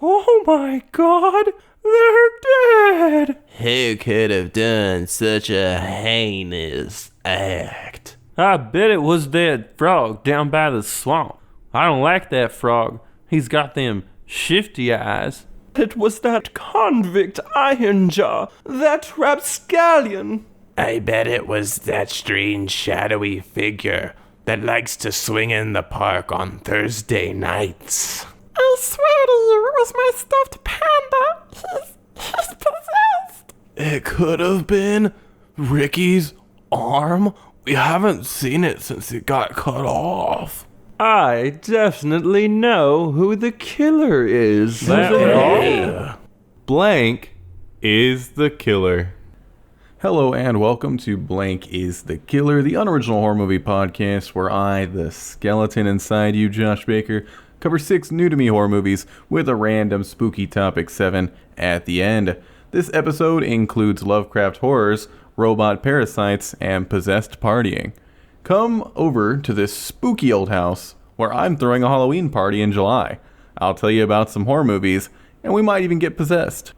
Oh my God, they're dead! Who could have done such a heinous act? I bet it was that frog down by the swamp. I don't like that frog. He's got them shifty eyes. It was that convict Ironjaw, that rapscallion. I bet it was that strange shadowy figure that likes to swing in the park on Thursday nights. I swear to you, it was my stuffed panda. He's possessed. It could have been Ricky's arm. We haven't seen it since it got cut off. I definitely know who the killer is. Blank is the killer. Hello and welcome to Blank is the Killer, the unoriginal horror movie podcast where I, the skeleton inside you, Josh Baker, cover 6 new-to-me horror movies with a random spooky topic 7 at the end. This episode includes Lovecraft horrors, robot parasites, and possessed partying. Come over to this spooky old house where I'm throwing a Halloween party in July. I'll tell you about some horror movies, and we might even get possessed.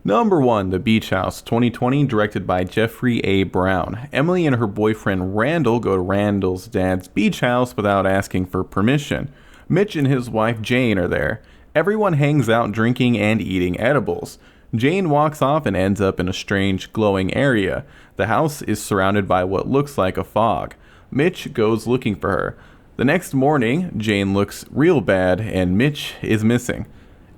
Number 1, The Beach House, 2020, directed by Jeffrey A. Brown. Emily and her boyfriend Randall go to Randall's dad's beach house without asking for permission. Mitch and his wife Jane are there. Everyone hangs out drinking and eating edibles. Jane walks off and ends up in a strange glowing area. The house is surrounded by what looks like a fog. Mitch goes looking for her. The next morning, Jane looks real bad and Mitch is missing.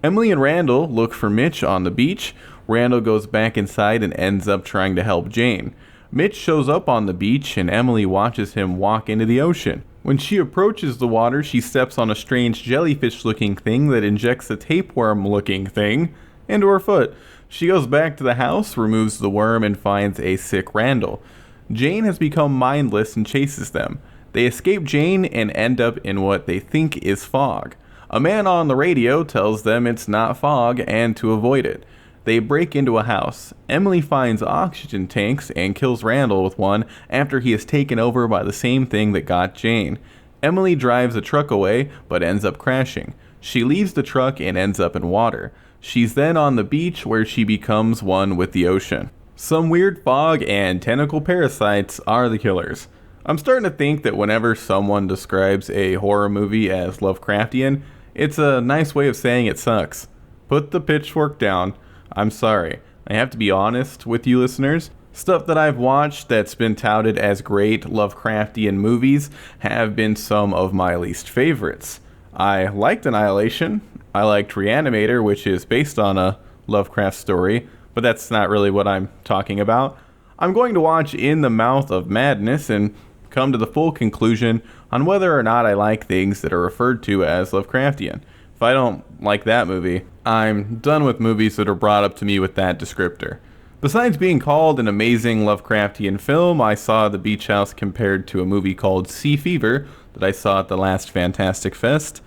Emily and Randall look for Mitch on the beach. Randall goes back inside and ends up trying to help Jane. Mitch shows up on the beach and Emily watches him walk into the ocean. When she approaches the water, she steps on a strange jellyfish-looking thing that injects a tapeworm-looking thing into her foot. She goes back to the house, removes the worm, and finds a sick Randall. Jane has become mindless and chases them. They escape Jane and end up in what they think is fog. A man on the radio tells them it's not fog and to avoid it. They break into a house. Emily finds oxygen tanks and kills Randall with one after he is taken over by the same thing that got Jane. Emily drives a truck away but ends up crashing. She leaves the truck and ends up in water. She's then on the beach where she becomes one with the ocean. Some weird fog and tentacle parasites are the killers. I'm starting to think that whenever someone describes a horror movie as Lovecraftian, it's a nice way of saying it sucks. Put the pitchfork down. I'm sorry. I have to be honest with you listeners. Stuff that I've watched that's been touted as great Lovecraftian movies have been some of my least favorites. I liked Annihilation. I liked Reanimator, which is based on a Lovecraft story, but that's not really what I'm talking about. I'm going to watch In the Mouth of Madness and come to the full conclusion on whether or not I like things that are referred to as Lovecraftian. If I don't like that movie, I'm done with movies that are brought up to me with that descriptor. Besides being called an amazing Lovecraftian film, I saw The Beach House compared to a movie called Sea Fever that I saw at the last Fantastic Fest.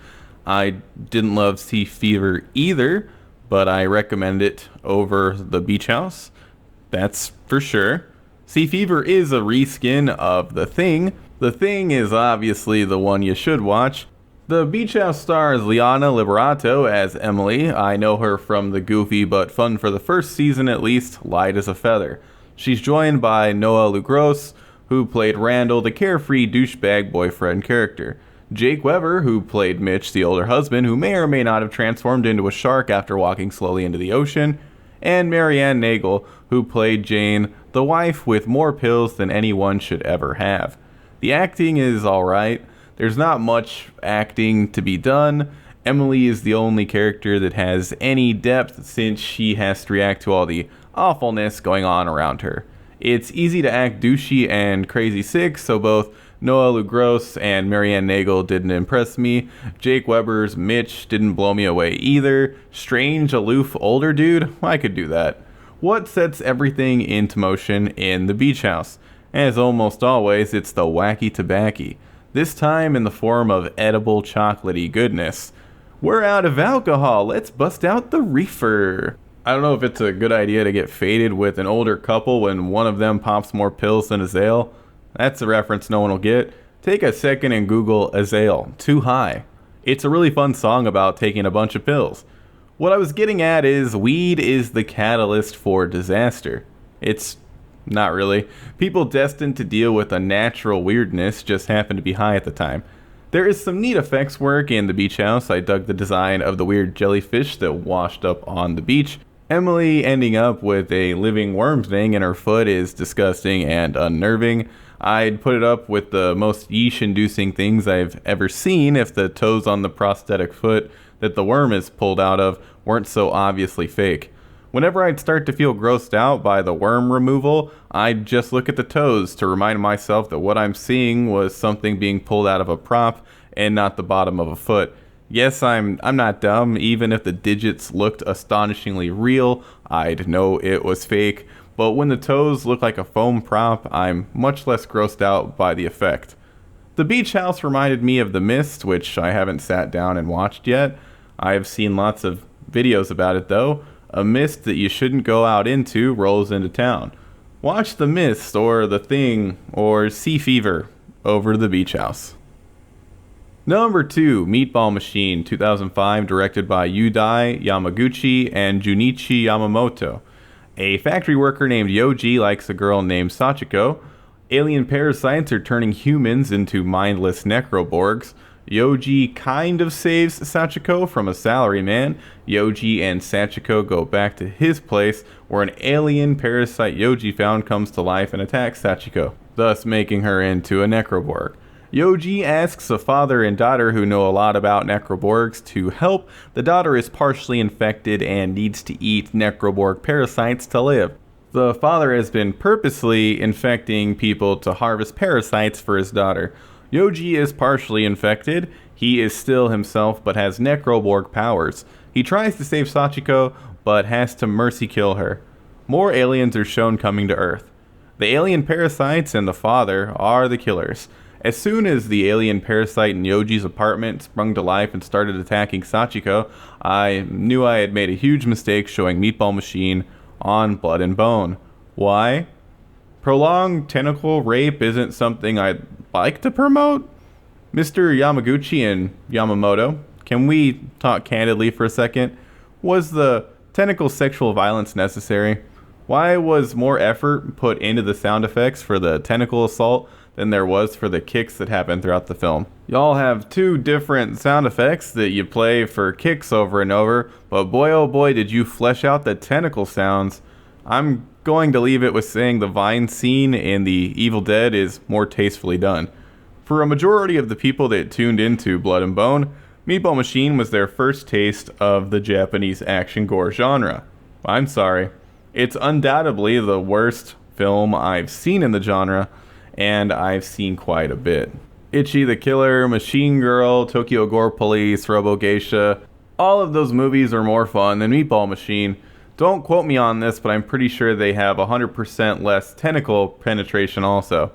I didn't love Sea Fever either, but I recommend it over The Beach House. That's for sure. Sea Fever is a reskin of The Thing. The Thing is obviously the one you should watch. The Beach House stars Liana Liberato as Emily. I know her from the goofy but fun for the first season at least, Light as a Feather. She's joined by Noah Lugros, who played Randall, the carefree douchebag boyfriend character. Jake Weber, who played Mitch, the older husband, who may or may not have transformed into a shark after walking slowly into the ocean. And Marianne Nagel, who played Jane, the wife with more pills than anyone should ever have. The acting is alright. There's not much acting to be done. Emily is the only character that has any depth since she has to react to all the awfulness going on around her. It's easy to act douchey and crazy sick, so both Noah Lugros and Marianne Nagel didn't impress me. Jake Weber's Mitch didn't blow me away either. Strange, aloof, older dude? I could do that. What sets everything into motion in The Beach House? As almost always, it's the wacky tobacco. This time in the form of edible chocolatey goodness. We're out of alcohol, let's bust out the reefer. I don't know if it's a good idea to get faded with an older couple when one of them pops more pills than Azael. That's a reference no one will get. Take a second and Google Azael, too high. It's a really fun song about taking a bunch of pills. What I was getting at is weed is the catalyst for disaster. It's not really. People destined to deal with a natural weirdness just happened to be high at the time. There is some neat effects work in the beach house. I dug the design of the weird jellyfish that washed up on the beach. Emily ending up with a living worm thing in her foot is disgusting and unnerving. I'd put it up with the most yeesh-inducing things I've ever seen if the toes on the prosthetic foot that the worm is pulled out of weren't so obviously fake. Whenever I'd start to feel grossed out by the worm removal, I'd just look at the toes to remind myself that what I'm seeing was something being pulled out of a prop and not the bottom of a foot. Yes, I'm not dumb. Even if the digits looked astonishingly real, I'd know it was fake. But when the toes look like a foam prop, I'm much less grossed out by the effect. The beach house reminded me of The Mist, which I haven't sat down and watched yet. I've seen lots of videos about it though. A mist that you shouldn't go out into rolls into town. Watch The Mist or The Thing or Sea Fever over the beach house. Number 2, Meatball Machine, 2005, directed by Yudai, Yamaguchi, and Jun'ichi Yamamoto. A factory worker named Yoji likes a girl named Sachiko. Alien parasites are turning humans into mindless necroborgs. Yoji kind of saves Sachiko from a salaryman. Yoji and Sachiko go back to his place, where an alien parasite Yoji found comes to life and attacks Sachiko, thus making her into a necroborg. Yoji asks a father and daughter who know a lot about necroborgs to help. The daughter is partially infected and needs to eat necroborg parasites to live. The father has been purposely infecting people to harvest parasites for his daughter. Yoji is partially infected. He is still himself but has necroborg powers. He tries to save Sachiko but has to mercy kill her. More aliens are shown coming to Earth. The alien parasites and the father are the killers. As soon as the alien parasite in Yoji's apartment sprung to life and started attacking Sachiko, I knew I had made a huge mistake showing Meatball Machine on Blood and Bone. Why? Prolonged tentacle rape isn't something I'd like to promote. Mr. Yamaguchi and Yamamoto, can we talk candidly for a second? Was the tentacle sexual violence necessary? Why was more effort put into the sound effects for the tentacle assault than there was for the kicks that happened throughout the film? Y'all have two different sound effects that you play for kicks over and over, but boy oh boy did you flesh out the tentacle sounds. I'm going to leave it with saying the vine scene in The Evil Dead is more tastefully done. For a majority of the people that tuned into Blood and Bone, Meatball Machine was their first taste of the Japanese action gore genre. I'm sorry. It's undoubtedly the worst film I've seen in the genre, and I've seen quite a bit. Ichi the Killer, Machine Girl, Tokyo Gore Police, Robo Geisha, all of those movies are more fun than Meatball Machine. Don't quote me on this, but I'm pretty sure they have 100% less tentacle penetration also.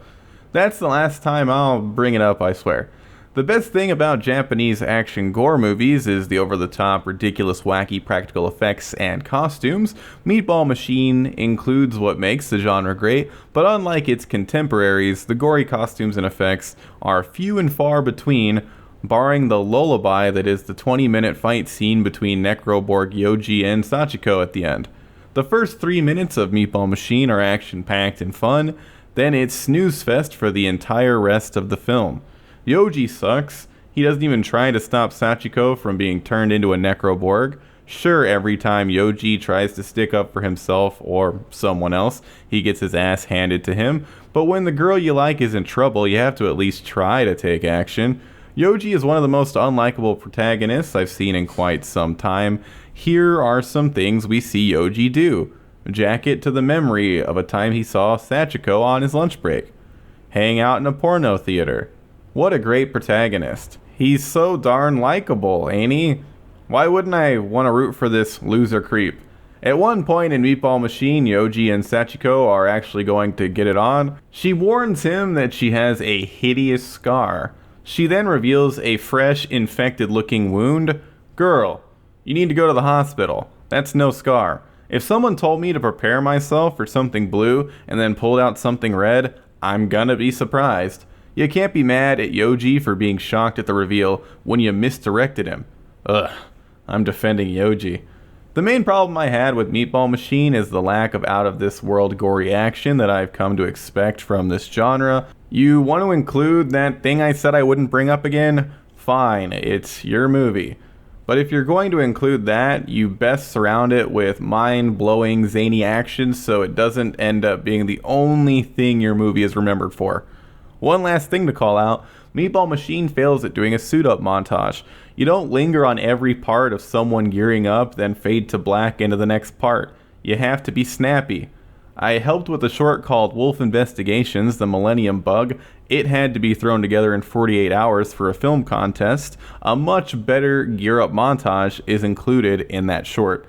That's the last time I'll bring it up, I swear. The best thing about Japanese action gore movies is the over-the-top, ridiculous, wacky practical effects and costumes. Meatball Machine includes what makes the genre great, but unlike its contemporaries, the gory costumes and effects are few and far between, barring the lullaby that is the 20-minute fight scene between Necroborg Yoji and Sachiko at the end. The first 3 minutes of Meatball Machine are action-packed and fun, then it's snooze fest for the entire rest of the film. Yoji sucks. He doesn't even try to stop Sachiko from being turned into a necroborg. Sure, every time Yoji tries to stick up for himself or someone else, he gets his ass handed to him. But when the girl you like is in trouble, you have to at least try to take action. Yoji is one of the most unlikable protagonists I've seen in quite some time. Here are some things we see Yoji do. Jack it to the memory of a time he saw Sachiko on his lunch break. Hang out in a porno theater. What a great protagonist. He's so darn likable, ain't he? Why wouldn't I want to root for this loser creep? At one point in Meatball Machine, Yoji and Sachiko are actually going to get it on. She warns him that she has a hideous scar. She then reveals a fresh, infected-looking wound. Girl, you need to go to the hospital. That's no scar. If someone told me to prepare myself for something blue and then pulled out something red, I'm gonna be surprised. You can't be mad at Yoji for being shocked at the reveal when you misdirected him. Ugh, I'm defending Yoji. The main problem I had with Meatball Machine is the lack of out-of-this-world gory action that I've come to expect from this genre. You want to include that thing I said I wouldn't bring up again? Fine, it's your movie. But if you're going to include that, you best surround it with mind-blowing, zany action so it doesn't end up being the only thing your movie is remembered for. One last thing to call out, Meatball Machine fails at doing a suit-up montage. You don't linger on every part of someone gearing up, then fade to black into the next part. You have to be snappy. I helped with a short called Wolf Investigations, the Millennium Bug. It had to be thrown together in 48 hours for a film contest. A much better gear-up montage is included in that short.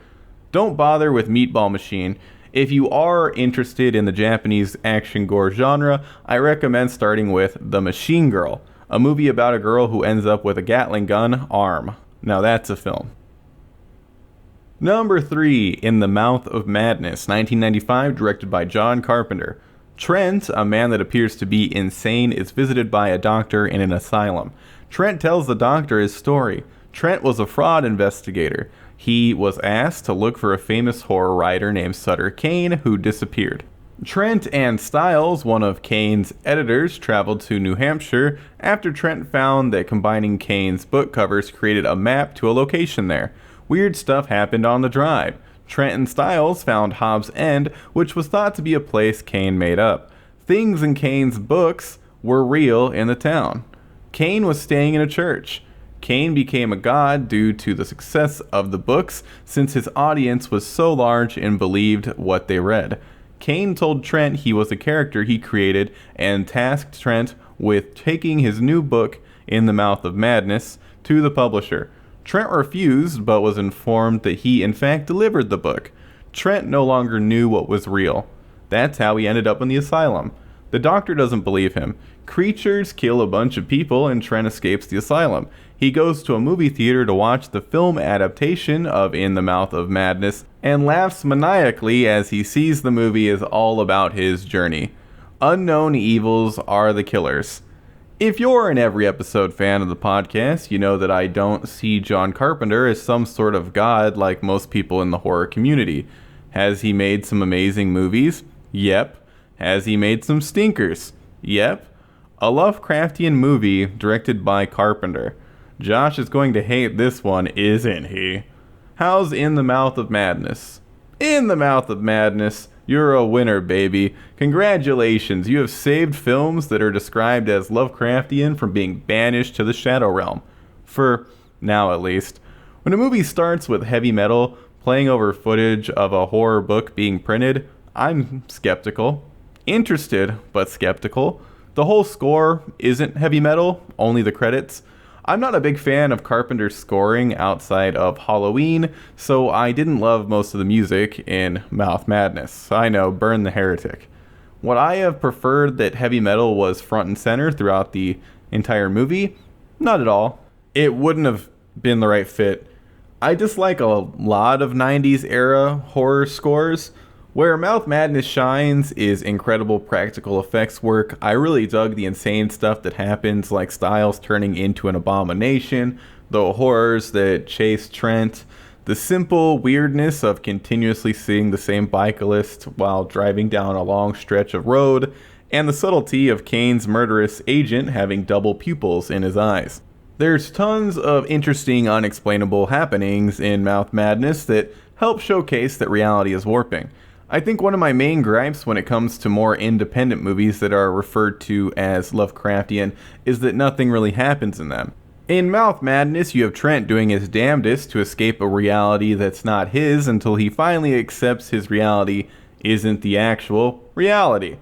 Don't bother with Meatball Machine. If you are interested in the Japanese action gore genre, I recommend starting with The Machine Girl, a movie about a girl who ends up with a Gatling gun arm. Now that's a film. Number 3, In the Mouth of Madness, 1995, directed by John Carpenter. Trent, a man that appears to be insane, is visited by a doctor in an asylum. Trent tells the doctor his story. Trent was a fraud investigator. He was asked to look for a famous horror writer named Sutter Kane who disappeared. Trent and Stiles, one of Kane's editors, traveled to New Hampshire after Trent found that combining Kane's book covers created a map to a location there. Weird stuff happened on the drive. Trent and Stiles found Hobbs End, which was thought to be a place Kane made up. Things in Kane's books were real in the town. Kane was staying in a church. Kane became a god due to the success of the books, since his audience was so large and believed what they read. Kane told Trent he was a character he created and tasked Trent with taking his new book, In the Mouth of Madness, to the publisher. Trent refused, but was informed that he in fact delivered the book. Trent no longer knew what was real. That's how he ended up in the asylum. The doctor doesn't believe him. Creatures kill a bunch of people and Trent escapes the asylum. He goes to a movie theater to watch the film adaptation of In the Mouth of Madness and laughs maniacally as he sees the movie is all about his journey. Unknown evils are the killers. If you're an every episode fan of the podcast, you know that I don't see John Carpenter as some sort of god like most people in the horror community. Has he made some amazing movies? Yep. Has he made some stinkers? Yep. A Lovecraftian movie directed by Carpenter. Josh is going to hate this one, isn't he? How's In the Mouth of Madness? In the Mouth of Madness, you're a winner, baby. Congratulations, you have saved films that are described as Lovecraftian from being banished to the Shadow Realm. For now, at least. When a movie starts with heavy metal playing over footage of a horror book being printed, I'm skeptical. Interested, but skeptical. The whole score isn't heavy metal, only the credits. I'm not a big fan of Carpenter's scoring outside of Halloween, so I didn't love most of the music in Mouth Madness. I know, burn the heretic. Would I have preferred that heavy metal was front and center throughout the entire movie? Not at all. It wouldn't have been the right fit. I dislike a lot of 90s era horror scores. Where Mouth Madness shines is incredible practical effects work. I really dug the insane stuff that happens, like Stiles turning into an abomination, the horrors that chase Trent, the simple weirdness of continuously seeing the same bicyclist while driving down a long stretch of road, and the subtlety of Kane's murderous agent having double pupils in his eyes. There's tons of interesting unexplainable happenings in Mouth Madness that help showcase that reality is warping. I think one of my main gripes when it comes to more independent movies that are referred to as Lovecraftian is that nothing really happens in them. In Mouth Madness, you have Trent doing his damnedest to escape a reality that's not his until he finally accepts his reality isn't the actual reality.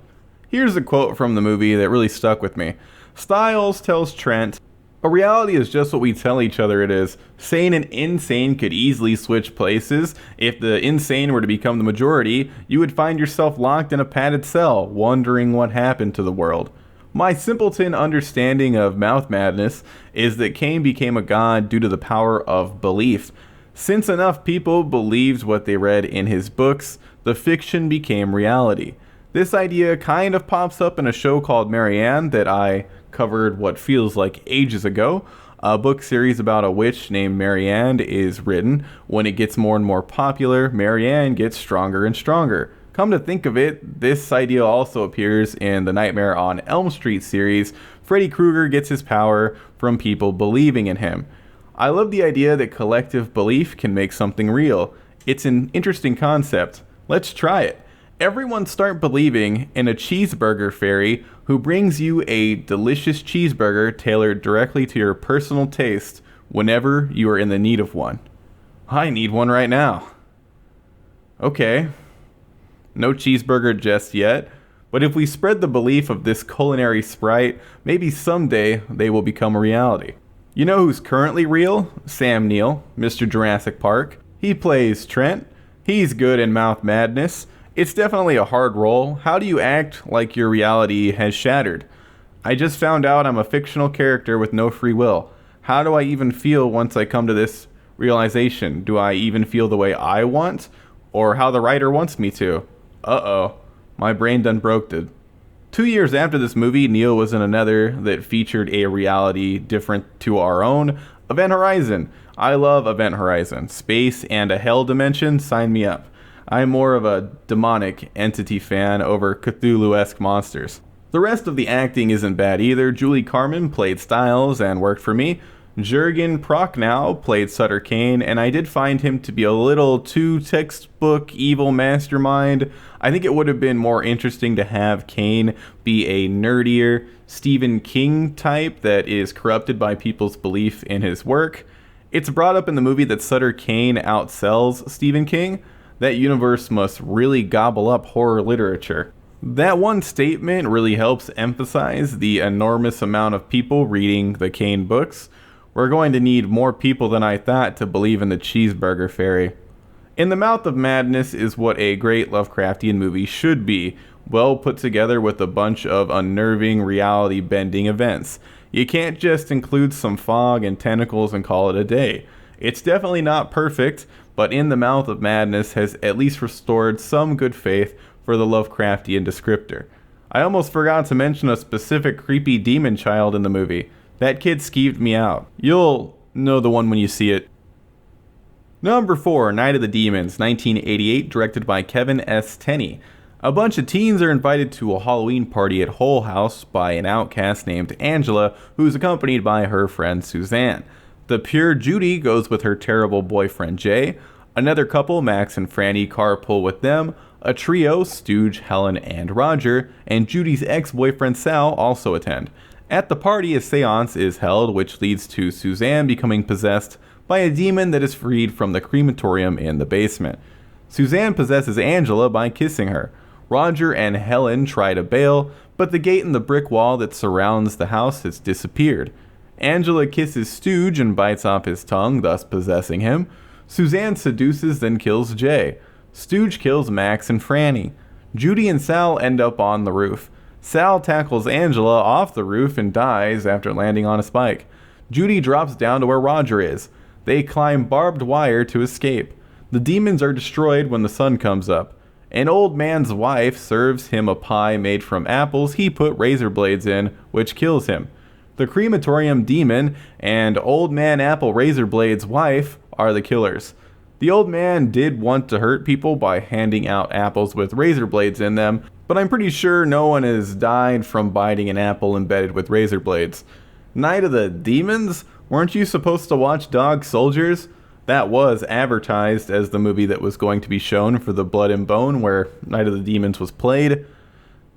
Here's a quote from the movie that really stuck with me. Stiles tells Trent, "A reality is just what we tell each other it is. Sane and insane could easily switch places. If the insane were to become the majority, you would find yourself locked in a padded cell, wondering what happened to the world." My simpleton understanding of Mouth Madness is that Kane became a god due to the power of belief. Since enough people believed what they read in his books, the fiction became reality. This idea kind of pops up in a show called Marianne that I covered what feels like ages ago. A book series about a witch named Marianne is written. When it gets more and more popular, Marianne gets stronger and stronger. Come to think of it, this idea also appears in the Nightmare on Elm Street series. Freddy Krueger gets his power from people believing in him. I love the idea that collective belief can make something real. It's an interesting concept. Let's try it. Everyone start believing in a cheeseburger fairy who brings you a delicious cheeseburger tailored directly to your personal taste whenever you are in the need of one. I need one right now. Okay. No cheeseburger just yet, but if we spread the belief of this culinary sprite, maybe someday they will become a reality. You know who's currently real? Sam Neill, Mr. Jurassic Park. He plays Trent. He's good in Mouth Madness. It's definitely a hard role. How do you act like your reality has shattered? I just found out I'm a fictional character with no free will. How do I even feel once I come to this realization? Do I even feel the way I want? Or how the writer wants me to? Uh-oh. My brain done broke-ed. 2 years after this movie, Neil was in another that featured a reality different to our own, Event Horizon. I love Event Horizon. Space and a hell dimension, sign me up. I'm more of a demonic entity fan over Cthulhu-esque monsters. The rest of the acting isn't bad either. Julie Carmen played Styles and worked for me. Jurgen Prochnow played Sutter Kane, and I did find him to be a little too textbook evil mastermind. I think it would have been more interesting to have Kane be a nerdier Stephen King type that is corrupted by people's belief in his work. It's brought up in the movie that Sutter Kane outsells Stephen King. That universe must really gobble up horror literature. That one statement really helps emphasize the enormous amount of people reading the Kane books. We're going to need more people than I thought to believe in the cheeseburger fairy. In the Mouth of Madness is what a great Lovecraftian movie should be, well put together with a bunch of unnerving reality-bending events. You can't just include some fog and tentacles and call it a day. It's definitely not perfect, but In the Mouth of Madness has at least restored some good faith for the Lovecraftian descriptor. I almost forgot to mention a specific creepy demon child in the movie. That kid skeeved me out. You'll know the one when you see it. Number 4, Night of the Demons, 1988, directed by Kevin S. Tenney. A bunch of teens are invited to a Halloween party at Hull House by an outcast named Angela, who's accompanied by her friend Suzanne. The pure Judy goes with her terrible boyfriend Jay. Another couple, Max and Franny, carpool with them. A trio, Stooge, Helen, and Roger, and Judy's ex-boyfriend Sal also attend. At the party, a seance is held, which leads to Suzanne becoming possessed by a demon that is freed from the crematorium in the basement. Suzanne possesses Angela by kissing her. Roger and Helen try to bail, but the gate in the brick wall that surrounds the house has disappeared. Angela kisses Stooge and bites off his tongue, thus possessing him. Suzanne seduces, then kills Jay. Stooge kills Max and Franny. Judy and Sal end up on the roof. Sal tackles Angela off the roof and dies after landing on a spike. Judy drops down to where Roger is. They climb barbed wire to escape. The demons are destroyed when the sun comes up. An old man's wife serves him a pie made from apples he put razor blades in, which kills him. The crematorium demon and Old Man Apple Razor Blade's wife are the killers. The old man did want to hurt people by handing out apples with razor blades in them, but I'm pretty sure no one has died from biting an apple embedded with razor blades. Night of the Demons? Weren't you supposed to watch Dog Soldiers? That was advertised as the movie that was going to be shown for the Blood and Bone where Night of the Demons was played.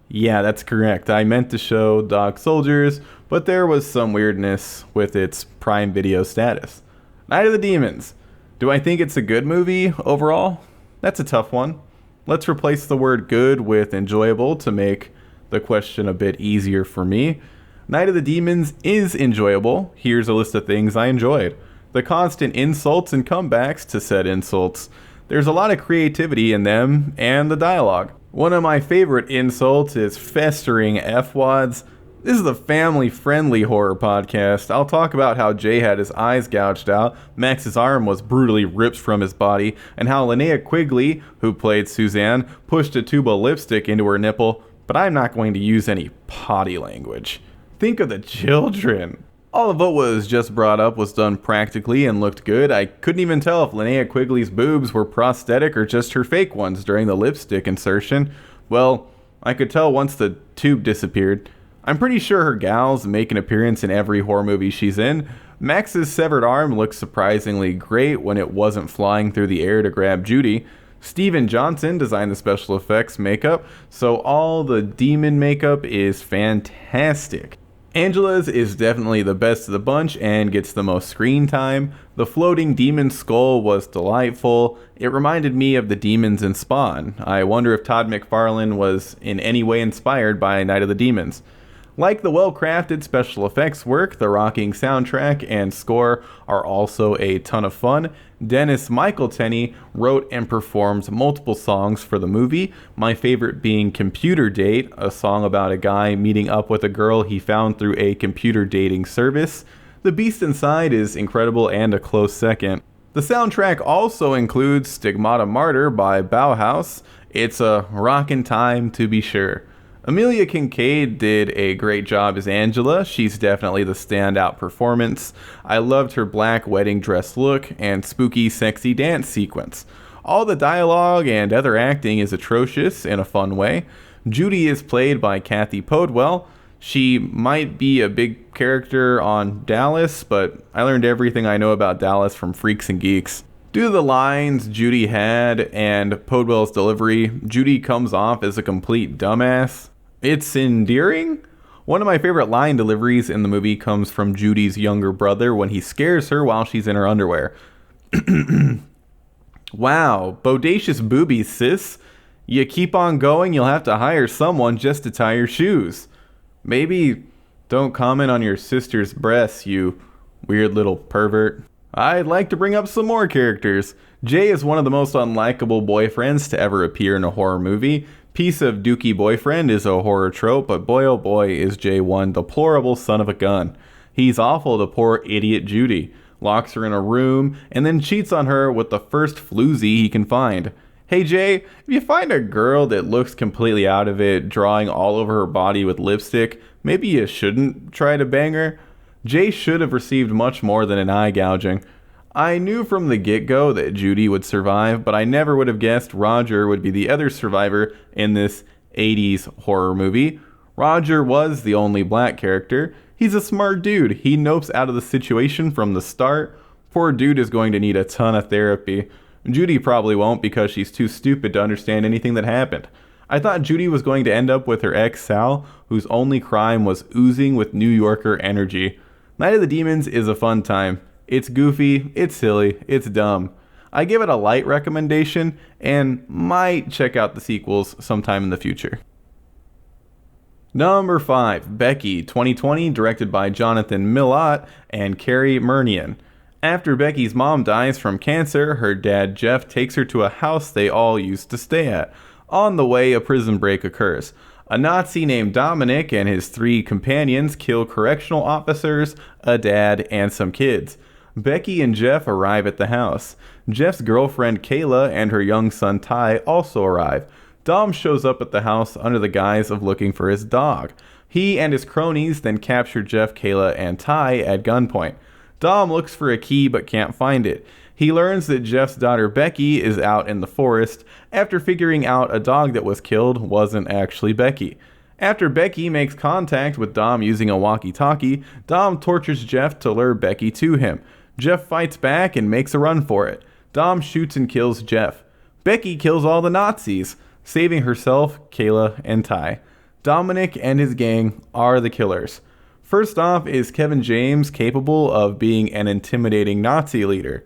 Yeah, that's correct. I meant to show Dog Soldiers, but there was some weirdness with its Prime Video status. Night of the Demons. Do I think it's a good movie overall? That's a tough one. Let's replace the word good with enjoyable to make the question a bit easier for me. Night of the Demons is enjoyable. Here's a list of things I enjoyed. The constant insults and comebacks to said insults. There's a lot of creativity in them and the dialogue. One of my favorite insults is festering F-wads. This is a family-friendly horror podcast. I'll talk about how Jay had his eyes gouged out, Max's arm was brutally ripped from his body, and how Linnea Quigley, who played Suzanne, pushed a tube of lipstick into her nipple, but I'm not going to use any potty language. Think of the children. All of what was just brought up was done practically and looked good. I couldn't even tell if Linnea Quigley's boobs were prosthetic or just her fake ones during the lipstick insertion. Well, I could tell once the tube disappeared. I'm pretty sure her gals make an appearance in every horror movie she's in. Max's severed arm looks surprisingly great when it wasn't flying through the air to grab Judy. Steven Johnson designed the special effects makeup, so all the demon makeup is fantastic. Angela's is definitely the best of the bunch and gets the most screen time. The floating demon skull was delightful. It reminded me of the demons in Spawn. I wonder if Todd McFarlane was in any way inspired by Night of the Demons. Like the well-crafted special effects work, the rocking soundtrack and score are also a ton of fun. Dennis Michael Tenney wrote and performed multiple songs for the movie, my favorite being Computer Date, a song about a guy meeting up with a girl he found through a computer dating service. The Beast Inside is incredible and a close second. The soundtrack also includes Stigmata Martyr by Bauhaus. It's a rockin' time to be sure. Amelia Kincaid did a great job as Angela. She's definitely the standout performance. I loved her black wedding dress look and spooky, sexy dance sequence. All the dialogue and other acting is atrocious in a fun way. Judy is played by Kathy Podwell. She might be a big character on Dallas, but I learned everything I know about Dallas from Freaks and Geeks. Due to the lines Judy had and Podwell's delivery, Judy comes off as a complete dumbass. It's endearing. One of my favorite line deliveries in the movie comes from Judy's younger brother when he scares her while she's in her underwear. Wow, bodacious boobies, sis. You keep on going, you'll have to hire someone just to tie your shoes. Maybe don't comment on your sister's breasts, you weird little pervert. I'd like to bring up some more characters. Jay is one of the most unlikable boyfriends to ever appear in a horror movie. Piece of dookie boyfriend is a horror trope, but boy oh boy is Jay one deplorable son of a gun. He's awful to poor idiot Judy, locks her in a room, and then cheats on her with the first floozy he can find. Hey Jay, if you find a girl that looks completely out of it, drawing all over her body with lipstick, maybe you shouldn't try to bang her. Jay should have received much more than an eye gouging. I knew from the get-go that Judy would survive, but I never would have guessed Roger would be the other survivor in this 80s horror movie. Roger was the only black character. He's a smart dude. He nopes out of the situation from the start. Poor dude is going to need a ton of therapy. Judy probably won't because she's too stupid to understand anything that happened. I thought Judy was going to end up with her ex Sal, whose only crime was oozing with New Yorker energy. Night of the Demons is a fun time. It's goofy, it's silly, it's dumb. I give it a light recommendation and might check out the sequels sometime in the future. Number 5, Becky, 2020, directed by Jonathan Milott and Cary Murnion. After Becky's mom dies from cancer, her dad Jeff takes her to a house they all used to stay at. On the way, a prison break occurs. A Nazi named Dominic and his 3 companions kill correctional officers, a dad, and some kids. Becky and Jeff arrive at the house. Jeff's girlfriend Kayla and her young son Ty also arrive. Dom shows up at the house under the guise of looking for his dog. He and his cronies then capture Jeff, Kayla, and Ty at gunpoint. Dom looks for a key but can't find it. He learns that Jeff's daughter Becky is out in the forest after figuring out a dog that was killed wasn't actually Becky. After Becky makes contact with Dom using a walkie-talkie, Dom tortures Jeff to lure Becky to him. Jeff fights back and makes a run for it. Dom shoots and kills Jeff. Becky kills all the Nazis, saving herself, Kayla, and Ty. Dominic and his gang are the killers. First off, is Kevin James capable of being an intimidating Nazi leader?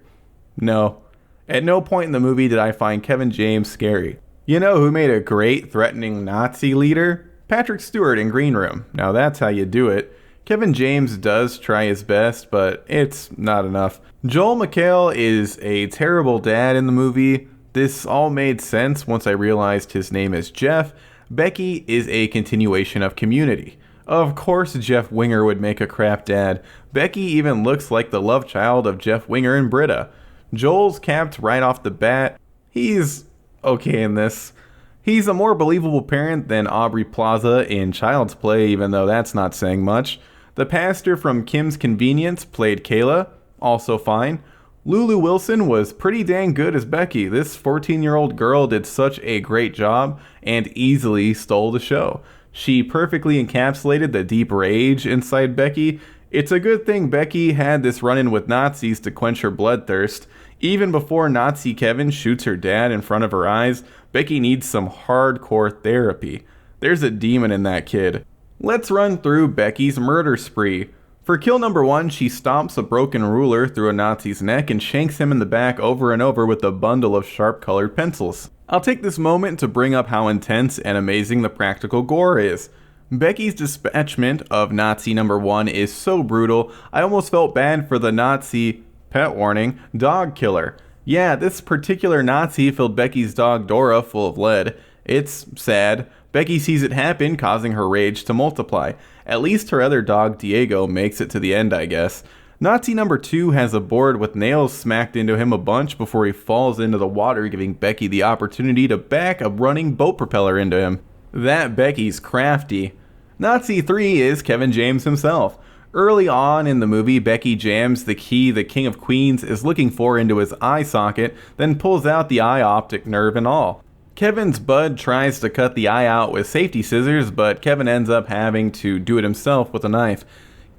No. At no point in the movie did I find Kevin James scary. You know who made a great threatening Nazi leader? Patrick Stewart in Green Room. Now that's how you do it. Kevin James does try his best, but it's not enough. Joel McHale is a terrible dad in the movie. This all made sense once I realized his name is Jeff. Becky is a continuation of Community. Of course Jeff Winger would make a crap dad. Becky even looks like the love child of Jeff Winger and Britta. Joel's capped right off the bat. He's okay in this. He's a more believable parent than Aubrey Plaza in Child's Play, even though that's not saying much. The pastor from Kim's Convenience played Kayla, also fine. Lulu Wilson was pretty dang good as Becky. This 14-year-old girl did such a great job and easily stole the show. She perfectly encapsulated the deep rage inside Becky. It's a good thing Becky had this run-in with Nazis to quench her bloodthirst. Even before Nazi Kevin shoots her dad in front of her eyes, Becky needs some hardcore therapy. There's a demon in that kid. Let's run through Becky's murder spree. For kill number 1, she stomps a broken ruler through a Nazi's neck and shanks him in the back over and over with a bundle of sharp-colored pencils. I'll take this moment to bring up how intense and amazing the practical gore is. Becky's dispatchment of Nazi number 1 is so brutal, I almost felt bad for the Nazi, pet warning, dog killer. Yeah, this particular Nazi filled Becky's dog Dora full of lead. It's sad. Becky sees it happen, causing her rage to multiply. At least her other dog, Diego, makes it to the end, I guess. Nazi number 2 has a board with nails smacked into him a bunch before he falls into the water, giving Becky the opportunity to back a running boat propeller into him. That Becky's crafty. Nazi 3 is Kevin James himself. Early on in the movie, Becky jams the key the King of Queens is looking for into his eye socket, then pulls out the eye optic nerve and all. Kevin's bud tries to cut the eye out with safety scissors, but Kevin ends up having to do it himself with a knife.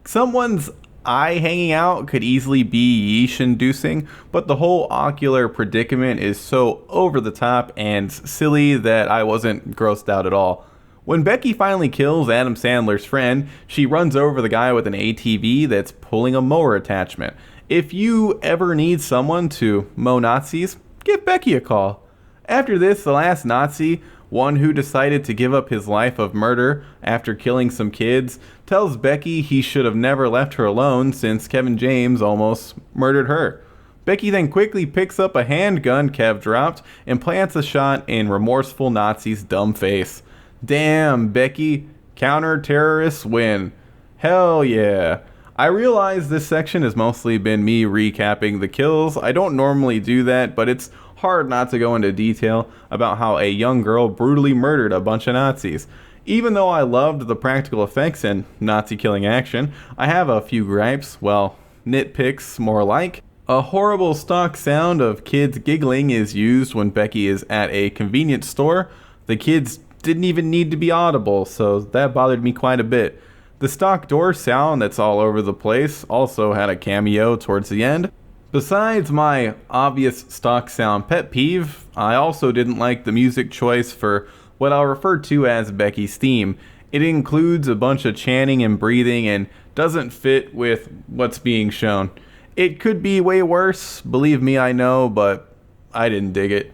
Someone's eye hanging out could easily be yeesh-inducing, but the whole ocular predicament is so over the top and silly that I wasn't grossed out at all. When Becky finally kills Adam Sandler's friend, she runs over the guy with an ATV that's pulling a mower attachment. If you ever need someone to mow Nazis, give Becky a call. After this, the last Nazi, one who decided to give up his life of murder after killing some kids, tells Becky he should have never left her alone since Kevin James almost murdered her. Becky then quickly picks up a handgun Kev dropped and plants a shot in remorseful Nazi's dumb face. Damn, Becky. Counter-terrorists win. Hell yeah. I realize this section has mostly been me recapping the kills. I don't normally do that, but it's hard not to go into detail about how a young girl brutally murdered a bunch of Nazis. Even though I loved the practical effects and Nazi killing action, I have a few gripes, well, nitpicks more like. A horrible stock sound of kids giggling is used when Becky is at a convenience store. The kids didn't even need to be audible, so that bothered me quite a bit. The stock door sound that's all over the place also had a cameo towards the end. Besides my obvious stock sound pet peeve, I also didn't like the music choice for what I'll refer to as Becky's theme. It includes a bunch of chanting and breathing and doesn't fit with what's being shown. It could be way worse, believe me, I know, but I didn't dig it.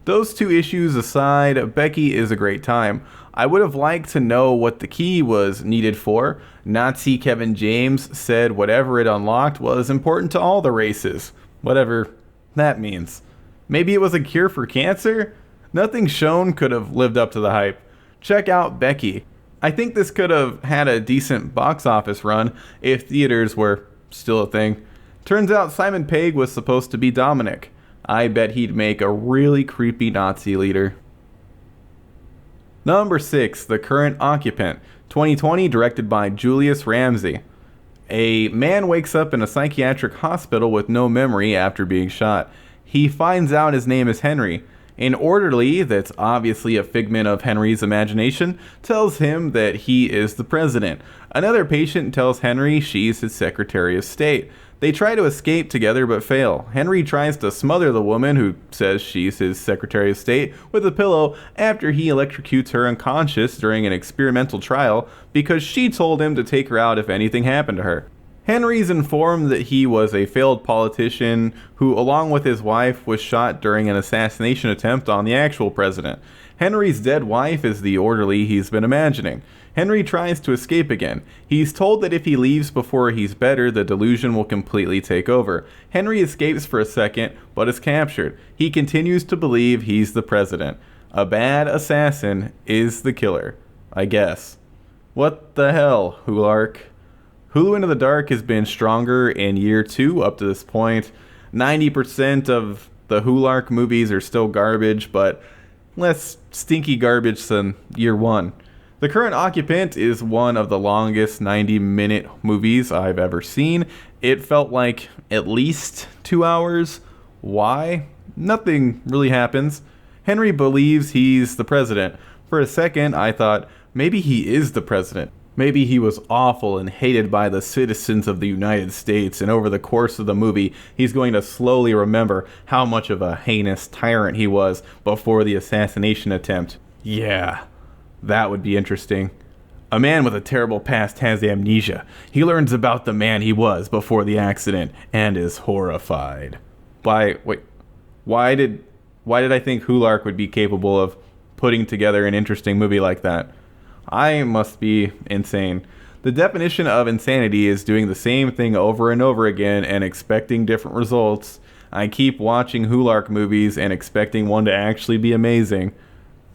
Those two issues aside, Becky is a great time. I would have liked to know what the key was needed for. Nazi Kevin James said whatever it unlocked was important to all the races. Whatever that means. Maybe it was a cure for cancer? Nothing shown could have lived up to the hype. Check out Becky. I think this could have had a decent box office run if theaters were still a thing. Turns out Simon Pegg was supposed to be Dominic. I bet he'd make a really creepy Nazi leader. Number 6, The Current Occupant, 2020, directed by Julius Ramsay. A man wakes up in a psychiatric hospital with no memory after being shot. He finds out his name is Henry. An orderly, that's obviously a figment of Henry's imagination, tells him that he is the president. Another patient tells Henry she's his Secretary of State. They try to escape together but fail. Henry tries to smother the woman who says she's his Secretary of State with a pillow after he electrocutes her unconscious during an experimental trial because she told him to take her out if anything happened to her. Henry's informed that he was a failed politician who, along with his wife, was shot during an assassination attempt on the actual president. Henry's dead wife is the orderly he's been imagining. Henry tries to escape again. He's told that if he leaves before he's better, the delusion will completely take over. Henry escapes for a second, but is captured. He continues to believe he's the president. A bad assassin is the killer, I guess. What the hell, Hulark? Hulu Into the Dark has been stronger in year 2 up to this point. 90% of the Hulark movies are still garbage, but less stinky garbage than year 1. The current Occupant is one of the longest 90-minute movies I've ever seen. It felt like at least 2 hours. Why? Nothing really happens. Henry believes he's the president. For a second, I thought, maybe he is the president. Maybe he was awful and hated by the citizens of the United States, and over the course of the movie, he's going to slowly remember how much of a heinous tyrant he was before the assassination attempt. Yeah, that would be interesting. A man with a terrible past has amnesia. He learns about the man he was before the accident and is horrified. Why did I think Hulark would be capable of putting together an interesting movie like that? I must be insane. The definition of insanity is doing the same thing over and over again and expecting different results. I keep watching Hulark movies and expecting one to actually be amazing.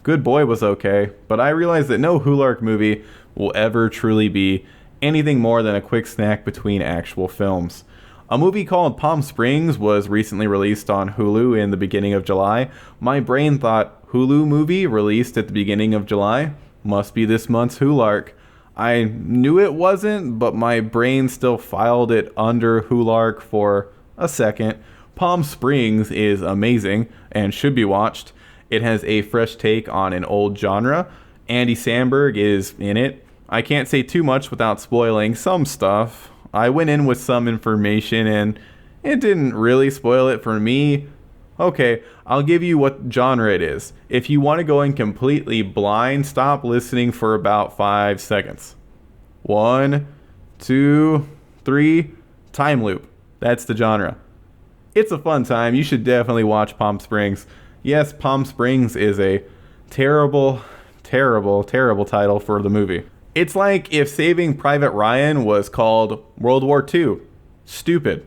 Good Boy was okay, but I realize that no Hulark movie will ever truly be anything more than a quick snack between actual films. A movie called Palm Springs was recently released on Hulu in the beginning of July. My brain thought, Hulu movie released at the beginning of July? Must be this month's Hulark. I knew it wasn't, but my brain still filed it under Hulark for a second. Palm Springs is amazing and should be watched. It has a fresh take on an old genre. Andy Samberg is in it. I can't say too much without spoiling some stuff. I went in with some information and it didn't really spoil it for me. Okay, I'll give you what genre it is. If you want to go in completely blind, stop listening for about 5 seconds. 1, 2, 3, time loop. That's the genre. It's a fun time. You should definitely watch Palm Springs. Yes, Palm Springs is a terrible, terrible, terrible title for the movie. It's like if Saving Private Ryan was called World War II. Stupid.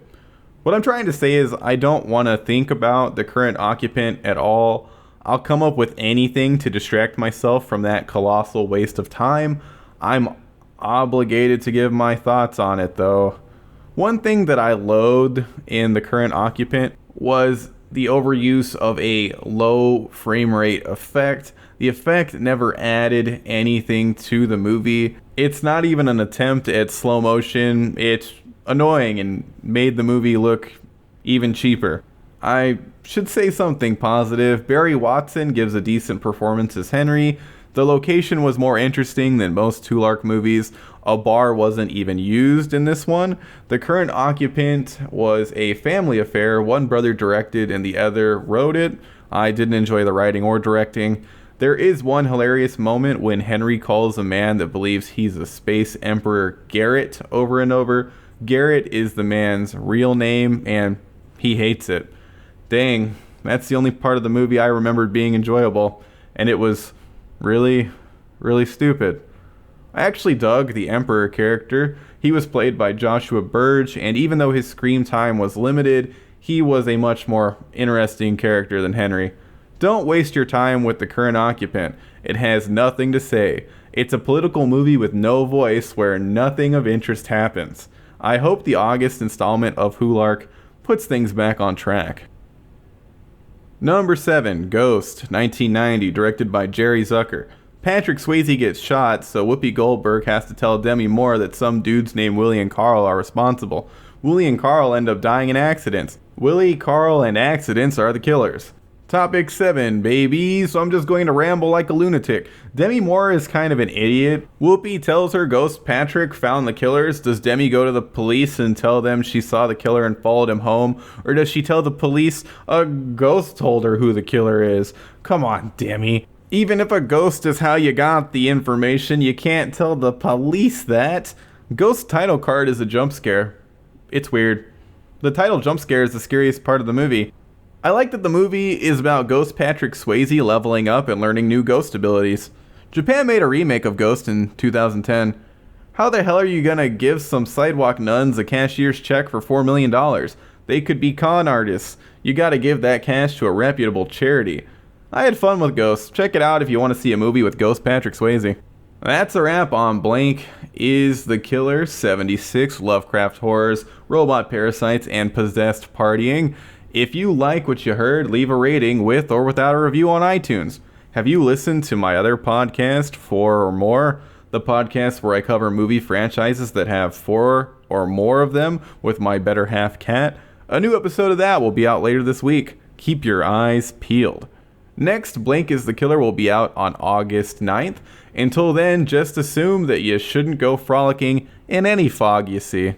What I'm trying to say is I don't want to think about the current Occupant at all. I'll come up with anything to distract myself from that colossal waste of time. I'm obligated to give my thoughts on it, though. One thing that I loathed in the current Occupant was the overuse of a low frame rate effect. The effect never added anything to the movie. It's not even an attempt at slow motion. It's annoying and made the movie look even cheaper. I should say something positive. Barry Watson gives a decent performance as Henry. The location was more interesting than most Hulark movies. A bar wasn't even used in this one. The current Occupant was a family affair. One brother directed and the other wrote it. I didn't enjoy the writing or directing. There is one hilarious moment when Henry calls a man that believes he's a space emperor Garrett over and over. Garrett is the man's real name, and he hates it. Dang, that's the only part of the movie I remembered being enjoyable, and it was really, really stupid. I actually dug the Emperor character. He was played by Joshua Burge, and even though his screen time was limited, he was a much more interesting character than Henry. Don't waste your time with the current Occupant. It has nothing to say. It's a political movie with no voice where nothing of interest happens. I hope the August installment of Hulark puts things back on track. Number 7, Ghost, 1990, directed by Jerry Zucker. Patrick Swayze gets shot, so Whoopi Goldberg has to tell Demi Moore that some dudes named Willie and Carl are responsible. Willie and Carl end up dying in accidents. Willie, Carl, and accidents are the killers. Topic 7, baby, so I'm just going to ramble like a lunatic. Demi Moore is kind of an idiot. Whoopi tells her ghost Patrick found the killers. Does Demi go to the police and tell them she saw the killer and followed him home? Or does she tell the police a ghost told her who the killer is? Come on, Demi. Even if a ghost is how you got the information, you can't tell the police that. Ghost title card is a jump scare. It's weird. The title jump scare is the scariest part of the movie. I like that the movie is about Ghost Patrick Swayze leveling up and learning new ghost abilities. Japan made a remake of Ghost in 2010. How the hell are you gonna give some sidewalk nuns a cashier's check for $4 million? They could be con artists. You gotta give that cash to a reputable charity. I had fun with Ghost. Check it out if you want to see a movie with Ghost Patrick Swayze. That's a wrap on Blank is the Killer 76 Lovecraft Horrors, Robot Parasites, and Possessed Partying. If you like what you heard, leave a rating with or without a review on iTunes. Have you listened to my other podcast, 4 or More? The podcast where I cover movie franchises that have 4 or more of them with my better half cat. A new episode of that will be out later this week. Keep your eyes peeled. Next, Blank is the Killer will be out on August 9th. Until then, just assume that you shouldn't go frolicking in any fog you see.